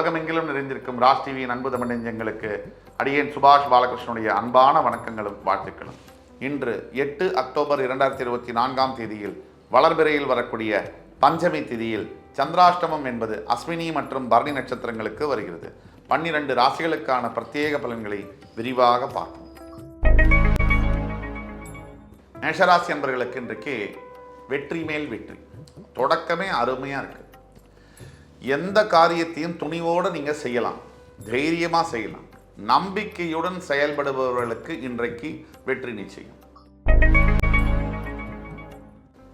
உலகமெங்கிலும் நிறைந்திருக்கும் ராஜ் டிவியின் அன்பு தமிழ் நெஞ்சங்களுக்கு அடியேன் சுபாஷ் பாலகிருஷ்ணனுடைய அன்பான வணக்கங்களும் வாழ்த்துக்களும். இன்று 8 அக்டோபர் 2024 தேதியில் வளர்பிறையில் வரக்கூடிய பஞ்சமி திதியில் சந்திராஷ்டமம் என்பது அஸ்வினி மற்றும் பரணி நட்சத்திரங்களுக்கு வருகிறது. 12 ராசிகளுக்கான பிரத்யேக பலன்களை விரிவாக பார்ப்போம். மேஷராசி என்பவர்களுக்கு இன்றைக்கு வெற்றி மேல் வெற்றி, தொடக்கமே அருமையாக இருக்கு. எந்த காரியத்தையும் துணிவோடு நீங்கள் செய்யலாம், தைரியமாக செய்யலாம். நம்பிக்கையுடன் செயல்படுபவர்களுக்கு இன்றைக்கு வெற்றி நிச்சயம்.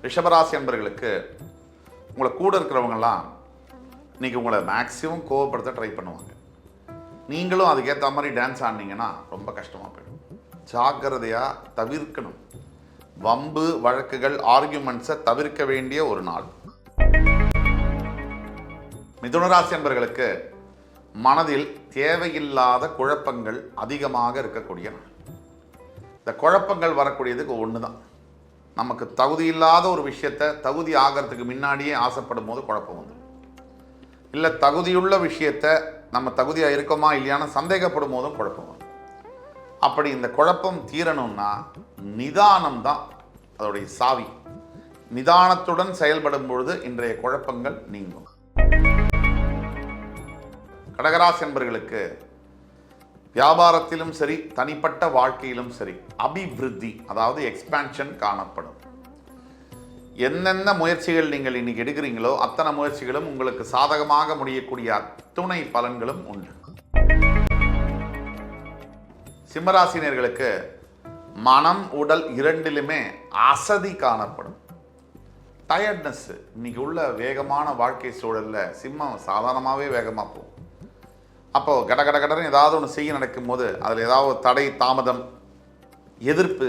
ரிஷபராசி என்பவர்களுக்கு உங்களை கூட இருக்கிறவங்கலாம் இன்னைக்கு உங்களை மேக்சிமம் கோவப்படுத்த ட்ரை பண்ணுவாங்க. நீங்களும் அதுக்கேற்ற மாதிரி டான்ஸ் ஆடினீங்கன்னா ரொம்ப கஷ்டமாக போயிடும். ஜாக்கிரதையாக தவிர்க்கணும். வம்பு வழக்குகள் ஆர்கியூமெண்ட்ஸை தவிர்க்க வேண்டிய ஒரு நாள். மிதுனராசி என்பவர்களுக்கு மனதில் தேவையில்லாத குழப்பங்கள் அதிகமாக இருக்கக்கூடிய நாள். இந்த குழப்பங்கள் வரக்கூடியதுக்கு ஒன்று தான், நமக்கு தகுதி இல்லாத ஒரு விஷயத்தை தகுதி ஆகிறதுக்கு முன்னாடியே ஆசைப்படும் போது குழப்பம் வந்துடும். இல்லை தகுதியுள்ள விஷயத்தை நம்ம தகுதியாக இருக்கோமா இல்லையான்னு சந்தேகப்படும் போதும் குழப்பம் வரும். அப்படி இந்த குழப்பம் தீரணும்னா நிதானம் தான் அதோடைய சாவி. நிதானத்துடன் செயல்படும் பொழுது இன்றைய குழப்பங்கள் நீங்கும். கடகராசி என்பவர்களுக்கு வியாபாரத்திலும் சரி தனிப்பட்ட வாழ்க்கையிலும் சரி அபிவிருத்தி, அதாவது எக்ஸ்பான்ஷன் காணப்படும். என்னென்ன முயற்சிகள் நீங்கள் இன்னைக்கு எடுக்கிறீங்களோ அத்தனை முயற்சிகளும் உங்களுக்கு சாதகமாக முடியக்கூடிய அத்துணை பலன்களும் உண்டு. சிம்மராசினியர்களுக்கு மனம் உடல் இரண்டிலுமே அசதி காணப்படும். டயர்ட்னஸ் இன்னைக்கு உள்ள வேகமான வாழ்க்கை சூழல்ல சிம்மம் சாதாரணமாகவே வேகமாக போகும். அப்போ கடன்னு ஏதாவது ஒன்று செய்ய நடக்கும் போது அதில் ஏதாவது தடை தாமதம் எதிர்ப்பு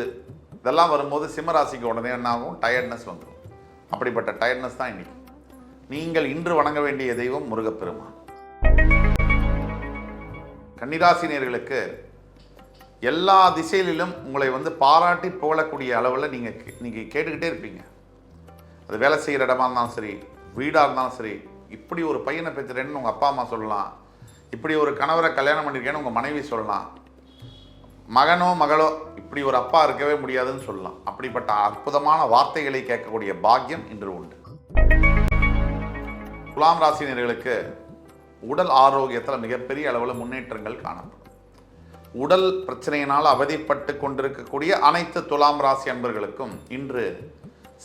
இதெல்லாம் வரும்போது சிம்மராசிக்கு உடனே என்ன ஆகும்? டயர்ட்னஸ் வந்துடும். அப்படிப்பட்ட டயர்ட்னஸ் தான் இன்னைக்கு. நீங்கள் இன்று வணங்க வேண்டிய தெய்வம் முருகப்பெருமான். கன்னிராசினியர்களுக்கு எல்லா திசையிலும் உங்களை பாராட்டி புகழக்கூடிய அளவில் நீங்கள் கேட்டுக்கிட்டே இருப்பீங்க. அது வேலை செய்கிற இடமா இருந்தாலும் சரி, வீடாக இருந்தாலும் சரி, இப்படி ஒரு பையனை பெற்றுறேன்னு உங்கள் அப்பா அம்மா சொல்லலாம், இப்படி ஒரு கணவரை கல்யாணம் பண்ணியிருக்கேன்னு உங்கள் மனைவி சொல்லலாம், மகனோ மகளோ இப்படி ஒரு அப்பா இருக்கவே முடியாதுன்னு சொல்லலாம். அப்படிப்பட்ட அற்புதமான வார்த்தைகளை கேட்கக்கூடிய பாக்கியம் இன்று உண்டு. துலாம் ராசினியர்களுக்கு உடல் ஆரோக்கியத்தில் மிகப்பெரிய அளவில் முன்னேற்றங்கள் காணப்படும். உடல் பிரச்சனையினால் அவதிப்பட்டு கொண்டிருக்கக்கூடிய அனைத்து துலாம் ராசி அன்பர்களுக்கும் இன்று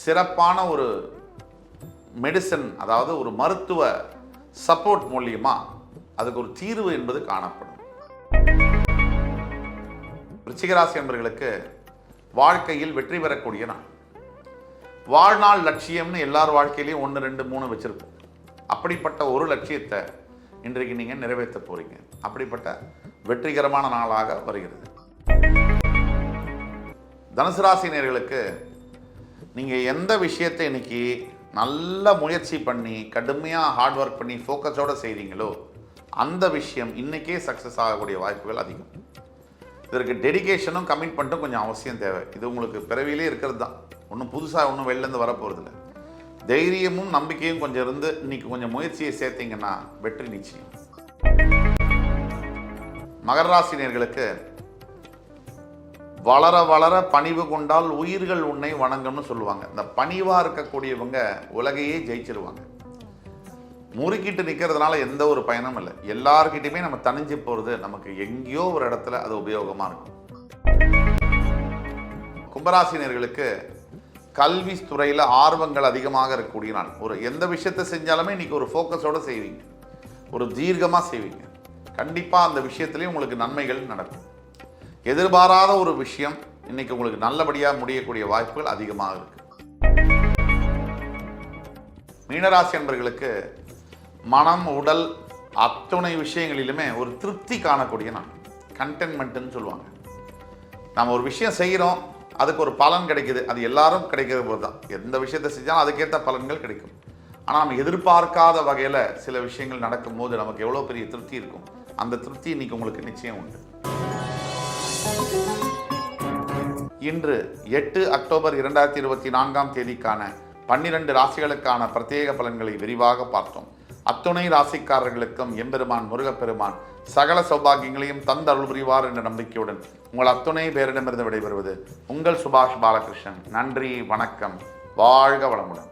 சிறப்பான ஒரு மெடிசன், அதாவது ஒரு மருத்துவ சப்போர்ட் மூலியமா அதுக்கு ஒரு தீர்வு என்பது காணப்படும். விருச்சிகராசி என்பவர்களுக்கு வாழ்க்கையில் வெற்றி பெறக்கூடிய நாள். வாழ்நாள் லட்சியம்னு எல்லார் வாழ்க்கையிலையும் 1, 2, 3 வச்சிருப்போம். அப்படிப்பட்ட ஒரு லட்சியத்தை இன்றைக்கு நீங்க நிறைவேற்ற போறீங்க. அப்படிப்பட்ட வெற்றிகரமான நாளாக வருகிறது. தனுசு ராசினியர்களுக்கு நீங்க எந்த விஷயத்தை இன்னைக்கு நல்ல முயற்சி பண்ணி கடுமையாக ஹார்ட் ஒர்க் பண்ணி ஃபோக்கஸோடு செய்கிறீங்களோ அந்த விஷயம் இன்றைக்கே சக்ஸஸ் ஆகக்கூடிய வாய்ப்புகள் அதிகம். இதற்கு டெடிகேஷனும் கமிட்மெண்ட்டும் கொஞ்சம் அவசியம் தேவை. இது உங்களுக்கு பிறவிலே இருக்கிறது தான், ஒன்றும் புதுசாக ஒன்றும் வெளிலேருந்து வரப்போகிறதில்ல. தைரியமும் நம்பிக்கையும் கொஞ்சம் இருந்து இன்னைக்கு கொஞ்சம் முயற்சியை சேர்த்தீங்கன்னா வெற்றி நிச்சயம். மகர ராசினியர்களுக்கு வளர வளர பணிவு கொண்டால் உயிர்கள் உன்னை வணங்கும்னு சொல்லுவாங்க. இந்த பணிவாக இருக்கக்கூடியவங்க உலகையே ஜெயிச்சிருவாங்க. முறுக்கிட்டு நிற்கிறதுனால எந்த ஒரு பயனும் இல்லை. எல்லார்கிட்டையுமே நம்ம தனிஞ்சு போகிறது நமக்கு எங்கேயோ ஒரு இடத்துல அது உபயோகமாக இருக்கும். கும்பராசினியர்களுக்கு கல்வி துறையில் ஆர்வங்கள் அதிகமாக இருக்கக்கூடிய நாள். எந்த விஷயத்தை செஞ்சாலுமே இன்னைக்கு ஒரு ஃபோக்கஸோடு செய்வீங்க, ஒரு தீர்க்கமாக செய்வீங்க. கண்டிப்பாக அந்த விஷயத்துலேயும் உங்களுக்கு நன்மைகள் நடக்கும். எதிர்பாராத ஒரு விஷயம் இன்னைக்கு உங்களுக்கு நல்லபடியாக முடியக்கூடிய வாய்ப்புகள் அதிகமாக இருக்கு. மீனராசி என்பவர்களுக்கு மனம் உடல் அத்துணை விஷயங்களிலுமே ஒரு திருப்தி காணக்கூடிய நாள். கண்டென்மெண்ட்னு சொல்லுவாங்க. நம்ம ஒரு விஷயம் செய்கிறோம், அதுக்கு ஒரு பலன் கிடைக்குது. அது எல்லாரும் கிடைக்கிற போது தான். எந்த விஷயத்தை செஞ்சாலும் அதுக்கேற்ற பலன்கள் கிடைக்கும். ஆனால் நம்ம எதிர்பார்க்காத வகையில் சில விஷயங்கள் நடக்கும்போது நமக்கு எவ்வளோ பெரிய திருப்தி இருக்கும். அந்த திருப்தி இன்னைக்கு உங்களுக்கு நிச்சயம் உண்டு. இன்று 8 அக்டோபர் 2024 தேதிக்கான 12 ராசிகளுக்கான பிரத்யேக பலன்களை விரிவாக பார்த்தோம். அத்துணை ராசிக்காரர்களுக்கும் எம்பெருமான் முருகப்பெருமான் சகல சௌபாகியங்களையும் தந்தருள் புரிவார் என்ற நம்பிக்கையுடன் உங்கள் அத்துணை பேரிடமிருந்து விடைபெறுவது உங்கள் சுபாஷ் பாலகிருஷ்ணன். நன்றி, வணக்கம், வாழ்க வளமுடன்.